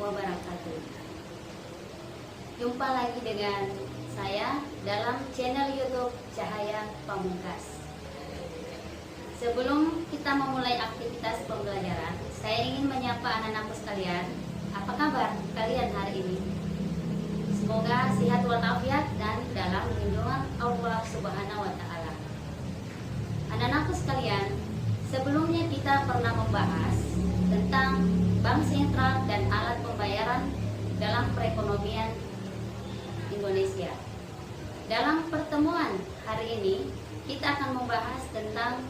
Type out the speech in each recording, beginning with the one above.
wabarakatuh. Jumpa lagi dengan saya dalam channel YouTube Cahaya Pamungkas. Sebelum kita memulai aktivitas pembelajaran, saya ingin menyapa anak-anakku sekalian. Apa kabar kalian hari ini? Semoga sehat walafiat dan dalam lindungan Allah Subhanahu wa Ta'ala. Anak-anakku sekalian, sebelumnya kita pernah membahas tentang bank sentral dan alat pembayaran dalam perekonomian Indonesia. Dalam pertemuan hari ini, kita akan membahas tentang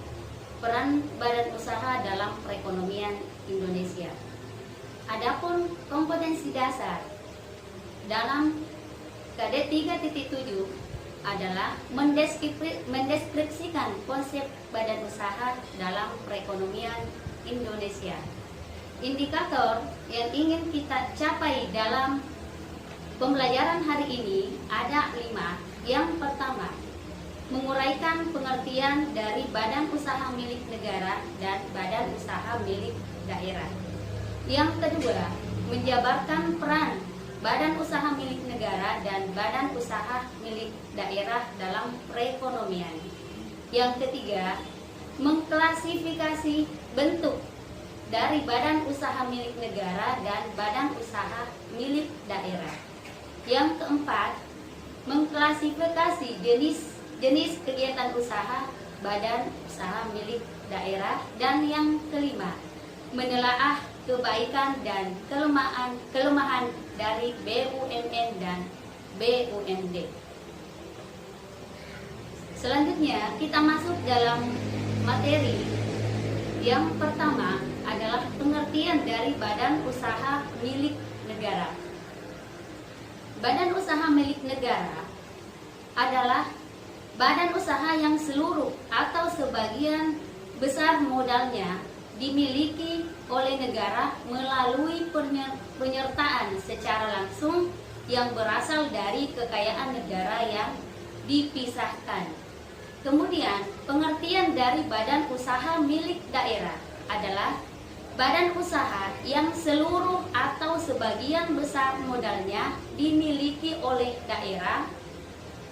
peran badan usaha dalam perekonomian Indonesia. Adapun kompetensi dasar dalam KD 3.7 adalah mendeskripsikan konsep badan usaha dalam perekonomian Indonesia. Indikator yang ingin kita capai dalam pembelajaran hari ini ada 5. Yang pertama, menguraikan pengertian dari badan usaha milik negara dan badan usaha milik daerah. Yang kedua, menjabarkan peran badan usaha milik negara dan badan usaha milik daerah dalam perekonomian. Yang ketiga, mengklasifikasi bentuk dari badan usaha milik negara dan badan usaha milik daerah. Yang keempat, mengklasifikasi jenis kegiatan usaha badan usaha milik daerah. Dan yang kelima, menelaah kebaikan dan kelemahan dari BUMN dan BUMD. Selanjutnya kita masuk dalam materi. Yang pertama adalah pengertian dari badan usaha milik negara. Badan usaha milik negara adalah badan usaha yang seluruh atau sebagian besar modalnya dimiliki oleh negara melalui penyertaan secara langsung yang berasal dari kekayaan negara yang dipisahkan. Kemudian, pengertian dari badan usaha milik daerah adalah badan usaha yang seluruh atau sebagian besar modalnya dimiliki oleh daerah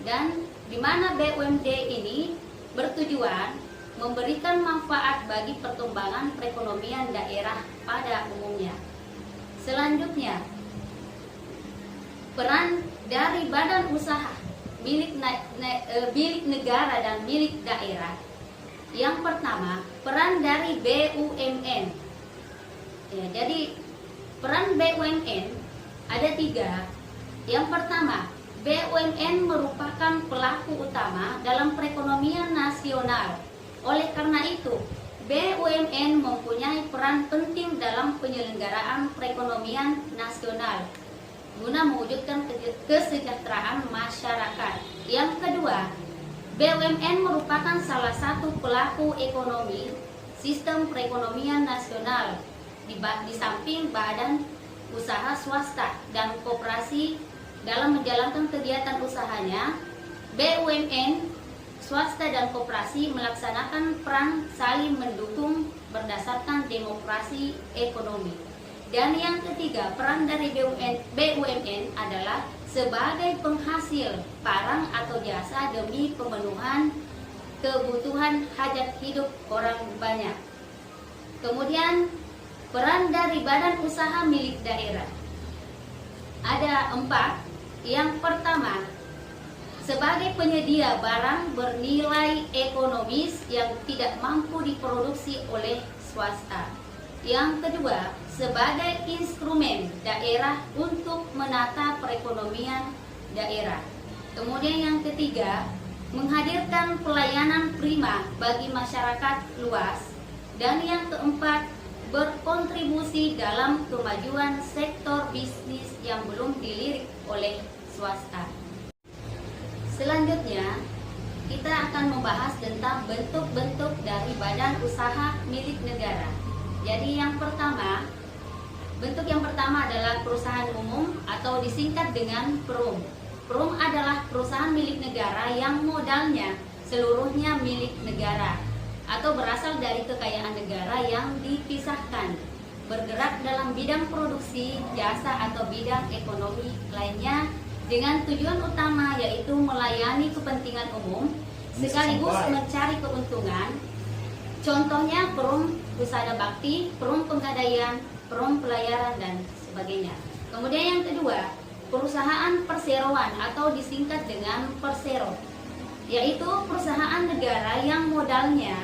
dan di mana BUMD ini bertujuan memberikan manfaat bagi perkembangan perekonomian daerah pada umumnya. Selanjutnya, peran dari badan usaha milik negara dan milik daerah. Yang pertama, peran dari BUMN. Ya, jadi peran BUMN ada 3. Yang pertama, BUMN merupakan pelaku utama dalam perekonomian nasional. Oleh karena itu, BUMN mempunyai peran penting dalam penyelenggaraan perekonomian nasional guna mewujudkan kesejahteraan masyarakat. Yang kedua, BUMN merupakan salah satu pelaku ekonomi sistem perekonomian nasional di samping badan usaha swasta dan koperasi. Dalam menjalankan kegiatan usahanya, BUMN, swasta dan koperasi melaksanakan peran saling mendukung berdasarkan demokrasi ekonomi. Dan yang ketiga, peran dari BUMN adalah sebagai penghasil barang atau jasa demi pemenuhan kebutuhan hajat hidup orang banyak. Kemudian, peran dari badan usaha milik daerah ada 4. Yang pertama, sebagai penyedia barang bernilai ekonomis yang tidak mampu diproduksi oleh swasta. Yang kedua, sebagai instrumen daerah untuk menata perekonomian daerah. Kemudian yang ketiga, menghadirkan pelayanan prima bagi masyarakat luas. Dan yang keempat, berkontribusi dalam kemajuan sektor bisnis yang belum dilirik oleh swasta. Selanjutnya, kita akan membahas tentang bentuk-bentuk dari badan usaha milik negara. Jadi bentuk yang pertama adalah perusahaan umum atau disingkat dengan PERUM. PERUM adalah perusahaan milik negara yang modalnya seluruhnya milik negara atau berasal dari kekayaan negara yang dipisahkan. bergerak dalam bidang produksi, jasa atau bidang ekonomi lainnya dengan tujuan utama yaitu melayani kepentingan umum sekaligus mencari keuntungan. Contohnya perum pusada bakti, perum penggadaian, perum pelayaran dan sebagainya. Kemudian yang kedua, perusahaan perseroan atau disingkat dengan persero, yaitu perusahaan negara yang modalnya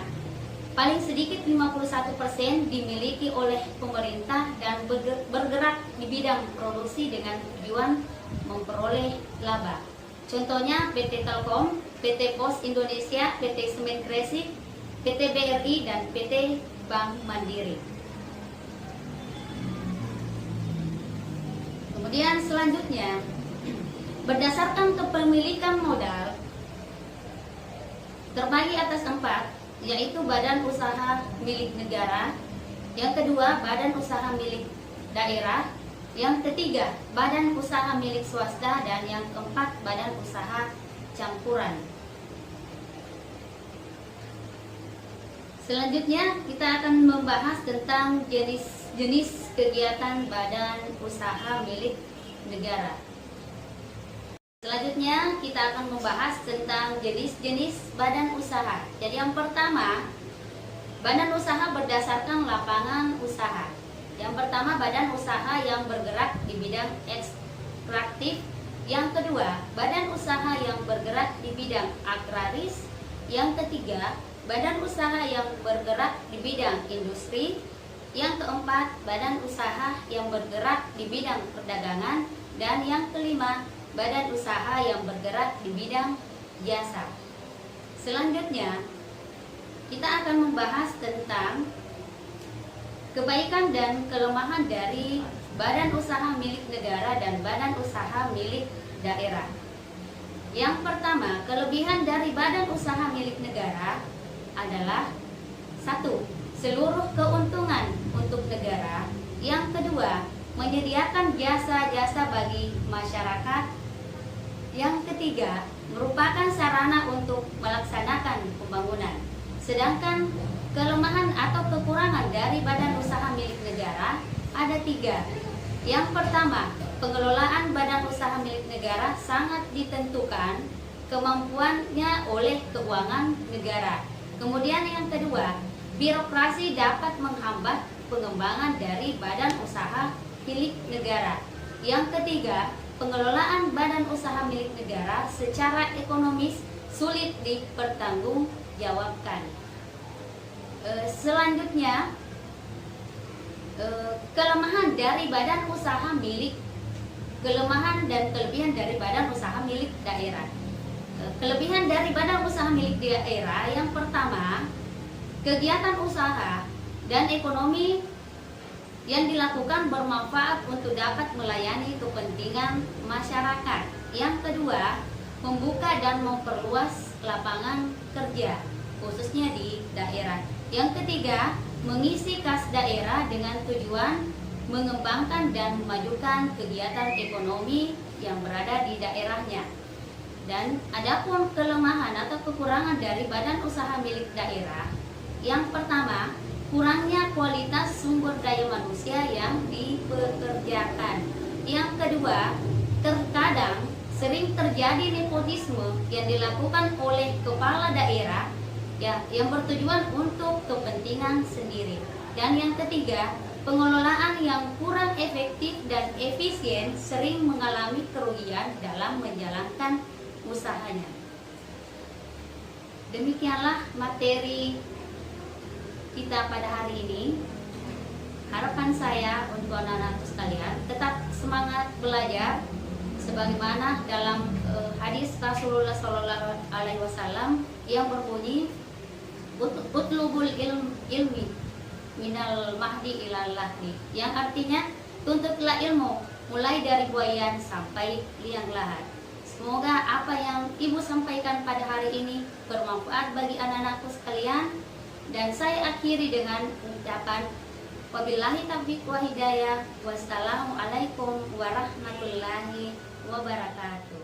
paling sedikit 51% dimiliki oleh pemerintah dan bergerak di bidang produksi dengan tujuan memperoleh laba. Contohnya PT Telkom, PT Pos Indonesia, PT Semen Gresik, PT BRI, dan PT Bank Mandiri. Kemudian selanjutnya, berdasarkan kepemilikan modal terbagi atas 4, yaitu badan usaha milik negara, yang kedua badan usaha milik daerah, yang ketiga badan usaha milik swasta, dan yang keempat badan usaha campuran. Selanjutnya kita akan membahas tentang jenis kegiatan badan usaha milik negara. Selanjutnya kita akan membahas tentang jenis-jenis badan usaha. Jadi yang pertama, badan usaha berdasarkan lapangan usaha. Yang pertama, badan usaha yang bergerak di bidang ekstraktif. Yang kedua, badan usaha yang bergerak di bidang agraris. Yang ketiga, badan usaha yang bergerak di bidang industri. Yang keempat, badan usaha yang bergerak di bidang perdagangan. Dan yang kelima, badan usaha yang bergerak di bidang jasa. Selanjutnya, kita akan membahas tentang kebaikan dan kelemahan dari badan usaha milik negara dan badan usaha milik daerah. Yang pertama, kelebihan dari badan usaha milik negara adalah 1. Seluruh keuntungan untuk negara. Yang kedua, menyediakan jasa-jasa bagi masyarakat. Yang ketiga, merupakan sarana untuk melaksanakan pembangunan. Sedangkan kelemahan atau kekurangan dari badan usaha milik negara ada 3. Yang pertama, pengelolaan badan usaha milik negara sangat ditentukan kemampuannya oleh keuangan negara. Kemudian yang kedua, birokrasi dapat menghambat pengembangan dari badan usaha milik negara. Yang ketiga, pengelolaan badan usaha milik negara secara ekonomis sulit dipertanggungjawabkan. Selanjutnya, kelemahan dari badan usaha milik kelemahan dan kelebihan dari badan usaha milik daerah. Kelebihan dari badan usaha milik daerah yang pertama, kegiatan usaha dan ekonomi yang dilakukan bermanfaat untuk dapat melayani kepentingan masyarakat. Yang kedua, membuka dan memperluas lapangan kerja, khususnya di daerah. Yang ketiga, mengisi kas daerah dengan tujuan mengembangkan dan memajukan kegiatan ekonomi yang berada di daerahnya. Dan adapun kelemahan atau kekurangan dari badan usaha milik daerah, yang pertama, kurangnya kualitas sumber daya manusia yang dipekerjakan. Yang kedua, terkadang sering terjadi nepotisme yang dilakukan oleh kepala daerah yang bertujuan untuk kepentingan sendiri. Dan yang ketiga, pengelolaan yang kurang efektif dan efisien sering mengalami kerugian dalam menjalankan usahanya. Demikianlah materi kita pada hari ini. Harapan saya untuk anak-anak sekalian tetap semangat belajar sebagaimana dalam hadis Rasulullah SAW yang berbunyi utlubul ilmi minal mahdi ilal lahdi, yang artinya tuntutlah ilmu mulai dari buayan sampai liang lahat. Semoga apa yang Ibu sampaikan pada hari ini bermanfaat bagi anak-anakku sekalian. Dan saya akhiri dengan ucapan wabillahi taufiq wa hidayah. Wassalamualaikum warahmatullahi wabarakatuh.